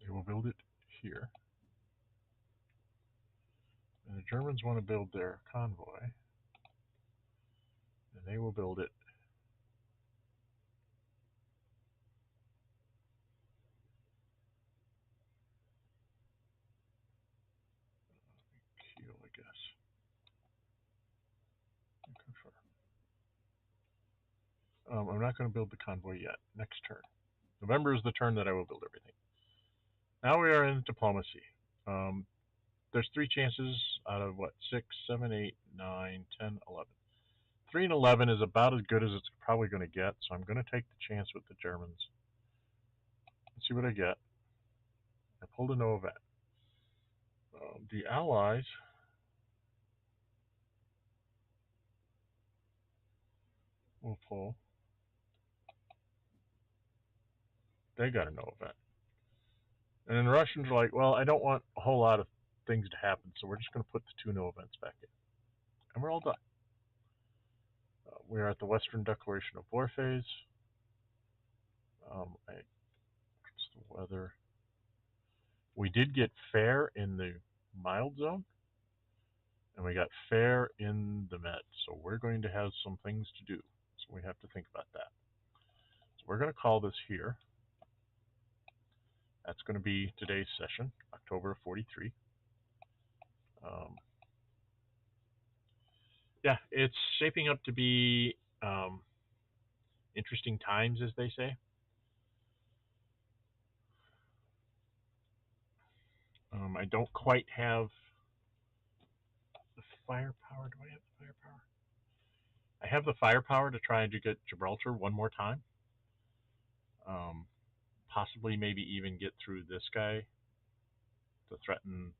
They will build it here. And the Germans want to build their convoy. And they will build it Kiel, I guess. I'm not going to build the convoy yet. Next turn. November is the turn that I will build everything. Now we are in diplomacy. There's 3 chances out of what? 6, 7, 8, 9, 10, 11. 3 and 11 is about as good as it's probably going to get, so I'm going to take the chance with the Germans. Let's see what I get. I pulled a no event. The Allies will pull. They got a no event. And then the Russians are like, well, I don't want a whole lot of things to happen, so we're just going to put the 2 no events back in. And we're all done. We are at the Western Declaration of War phase. What's the weather? We did get fair in the mild zone, and we got fair in the med. So we're going to have some things to do. So we have to think about that. So we're going to call this here. That's going to be today's session, October of 43. Yeah, it's shaping up to be interesting times, as they say. I don't quite have the firepower. Do I have the firepower? I have the firepower to try and get Gibraltar one more time. Possibly maybe even get through this guy to threaten,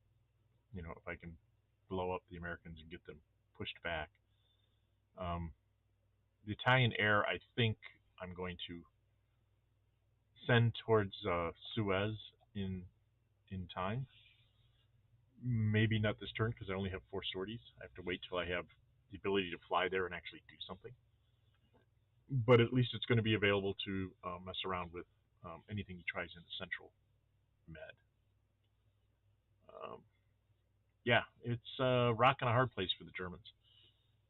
if I can blow up the Americans and get them pushed back. The Italian air, I think I'm going to send towards Suez in time. Maybe not this turn because I only have 4 sorties. I have to wait till I have the ability to fly there and actually do something. But at least it's going to be available to mess around with anything he tries in the central med. Yeah, it's a rock and a hard place for the Germans.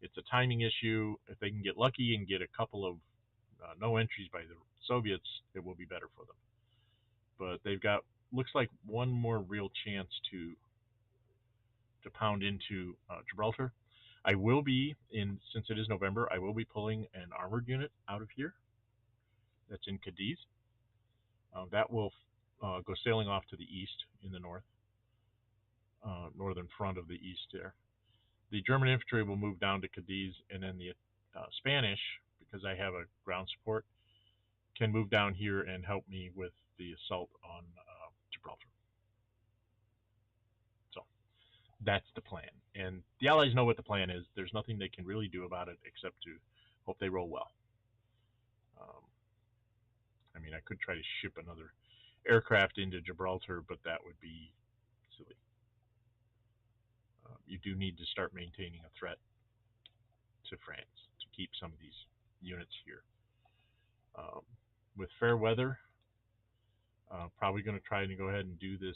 It's a timing issue. If they can get lucky and get a couple of no entries by the Soviets, it will be better for them. But they've got, looks like, one more real chance to pound into Gibraltar. I will be, since it is November, I will be pulling an armored unit out of here. That's in Cadiz. That will go sailing off to the east in the north, northern front of the east there. The German infantry will move down to Cadiz, and then the Spanish, because I have a ground support, can move down here and help me with the assault on Gibraltar. So that's the plan. And the Allies know what the plan is. There's nothing they can really do about it except to hope they roll well. I mean, I could try to ship another aircraft into Gibraltar, but that would be silly. You do need to start maintaining a threat to France to keep some of these units here. With fair weather, probably going to try to go ahead and do this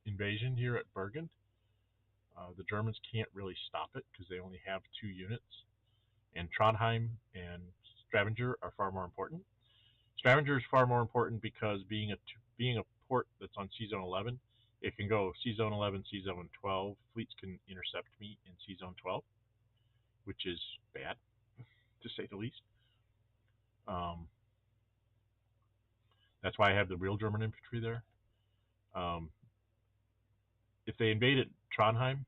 invasion here at Bergen. The Germans can't really stop it because they only have 2 units, and Trondheim and Stavanger are far more important. Stavanger is far more important because being a port that's on C-Zone 11, it can go C-Zone 11, C-Zone 12. Fleets can intercept me in C-Zone 12, which is bad, to say the least. That's why I have the real German infantry there. If they invaded Trondheim,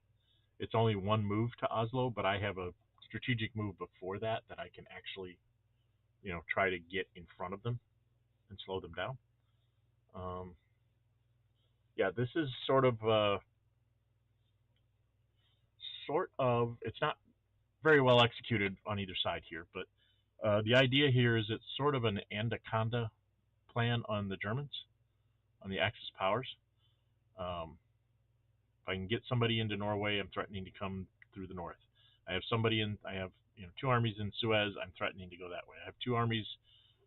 it's only 1 move to Oslo, but I have a strategic move before that I can actually, try to get in front of them and slow them down. Yeah, this is sort of, it's not very well executed on either side here, but the idea here is it's sort of an anaconda plan on the Germans, on the Axis powers. If I can get somebody into Norway, I'm threatening to come through the north. I have 2 armies in Suez, I'm threatening to go that way. I have 2 armies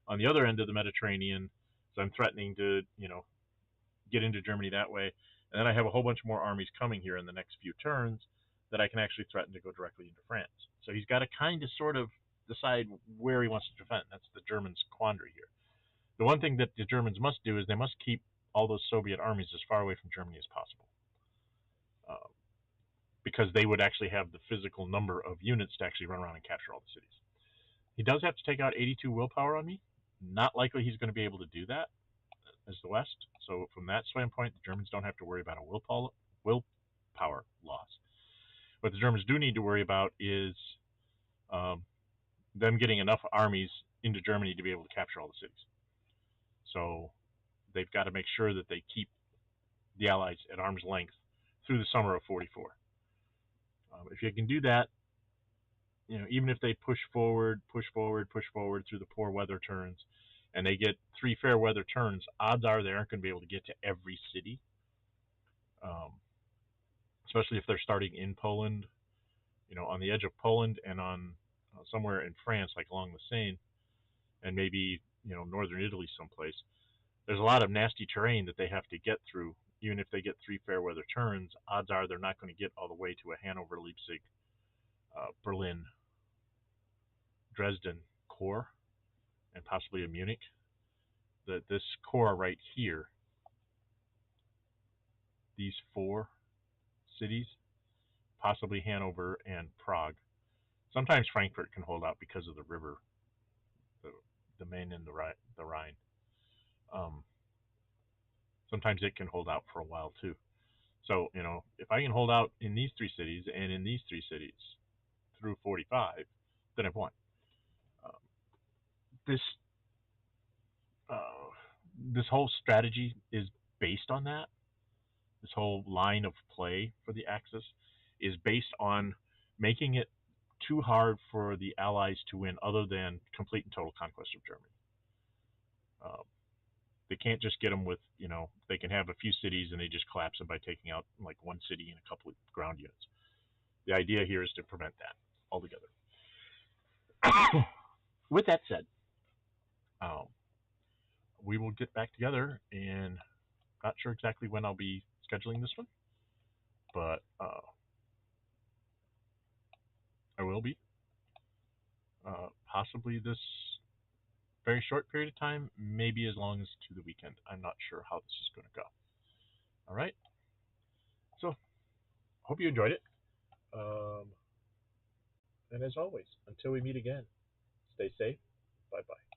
on the other end of the Mediterranean, so I'm threatening to, get into Germany that way. And then I have a whole bunch more armies coming here in the next few turns that I can actually threaten to go directly into France. So he's got to kind of sort of decide where he wants to defend. That's the Germans' quandary here. The one thing that the Germans must do is they must keep all those Soviet armies as far away from Germany as possible. Because they would actually have the physical number of units to actually run around and capture all the cities. He does have to take out 82 willpower on me. Not likely he's going to be able to do that as the West. So from that standpoint, the Germans don't have to worry about a willpower loss. What the Germans do need to worry about is um, them getting enough armies into Germany to be able to capture all the cities. So they've got to make sure that they keep the Allies at arm's length through the summer of 44. If you can do that, even if they push forward through the poor weather turns, and they get 3 fair weather turns, odds are they aren't going to be able to get to every city, especially if they're starting in Poland, on the edge of Poland and on somewhere in France, like along the Seine, and maybe northern Italy someplace. There's a lot of nasty terrain that they have to get through. Even if they get 3 fair weather turns, odds are they're not going to get all the way to a Hanover, Leipzig, Berlin, Dresden core, and possibly a Munich. This core right here, these 4 cities, possibly Hanover and Prague. Sometimes Frankfurt can hold out because of the river, the Main and the Rhine. Sometimes it can hold out for a while too. So, if I can hold out in these 3 cities and in these 3 cities through 45, then I've won. This this whole strategy is based on that. This whole line of play for the Axis is based on making it too hard for the Allies to win, other than complete and total conquest of Germany. They can't just get them with, they can have a few cities and they just collapse them by taking out like 1 city and a couple of ground units. The idea here is to prevent that altogether. With that said, we will get back together, and not sure exactly when I'll be scheduling this one, but I will be. Possibly this very short period of time, maybe as long as to the weekend. I'm not sure how this is going to go. All right. So, hope you enjoyed it. And as always, until we meet again, stay safe. Bye-bye.